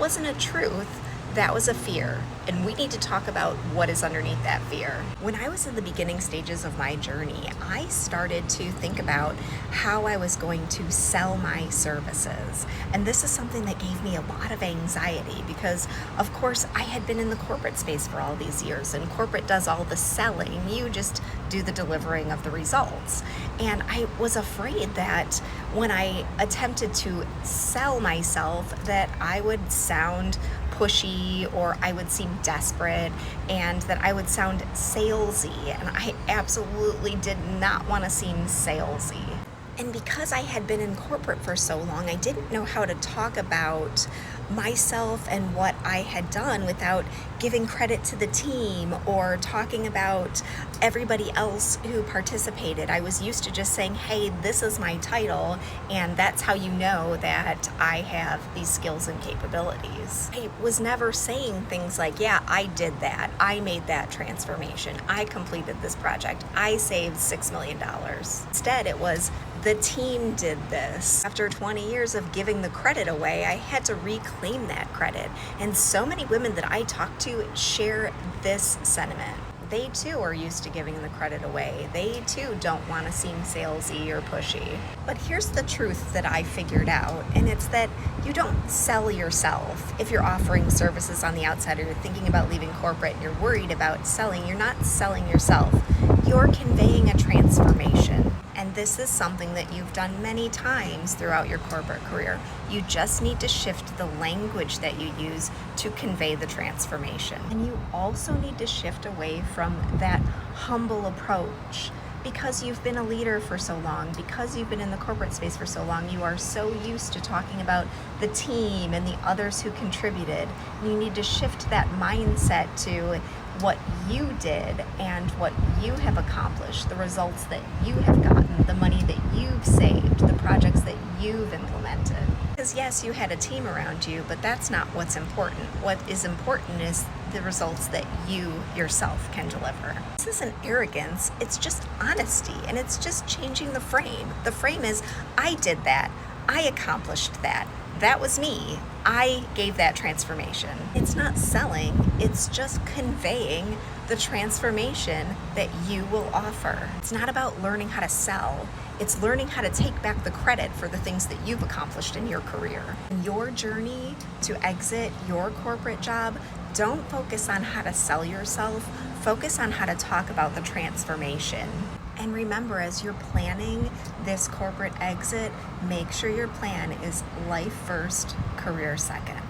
wasn't a truth, that was a fear. And we need to talk about what is underneath that fear. When I was in the beginning stages of my journey, I started to think about how I was going to sell my services. And this is something that gave me a lot of anxiety because, of course, I had been in the corporate space for all these years, and corporate does all the selling. You just do the delivering of the results. And I was afraid that when I attempted to sell myself, that I would sound pushy or I would seem desperate and that I would sound salesy. And I absolutely did not want to seem salesy. And because I had been in corporate for so long, I didn't know how to talk about myself and what I had done without giving credit to the team or talking about everybody else who participated. I was used to just saying, hey, this is my title, and that's how you know that I have these skills and capabilities. I was never saying things like, yeah, I did that. I made that transformation. I completed this project. I saved $6 million. Instead, it was, the team did this. After 20 years of giving the credit away, I had to reclaim that credit. And so many women that I talk to share this sentiment. They too are used to giving the credit away. They too don't want to seem salesy or pushy. But here's the truth that I figured out, and it's that you don't sell yourself. If you're offering services on the outside or you're thinking about leaving corporate and you're worried about selling, you're not selling yourself. You're conveying a transformation. And this is something that you've done many times throughout your corporate career. You just need to shift the language that you use to convey the transformation. And you also need to shift away from that humble approach. Because you've been a leader for so long, because you've been in the corporate space for so long, you are so used to talking about the team and the others who contributed. And you need to shift that mindset to what you did and what you have accomplished, the results that you have gotten, the money that you've saved, the projects that you've implemented. Because yes, you had a team around you, but that's not what's important. What is important is the results that you yourself can deliver. This isn't arrogance, it's just honesty, and it's just changing the frame. The frame is, I did that, I accomplished that. That was me. I gave that transformation. It's not selling, it's just conveying the transformation that you will offer. It's not about learning how to sell. It's learning how to take back the credit for the things that you've accomplished in your career. In your journey to exit your corporate job, don't focus on how to sell yourself. Focus on how to talk about the transformation. And remember, as you're planning this corporate exit, make sure your plan is life first, career second.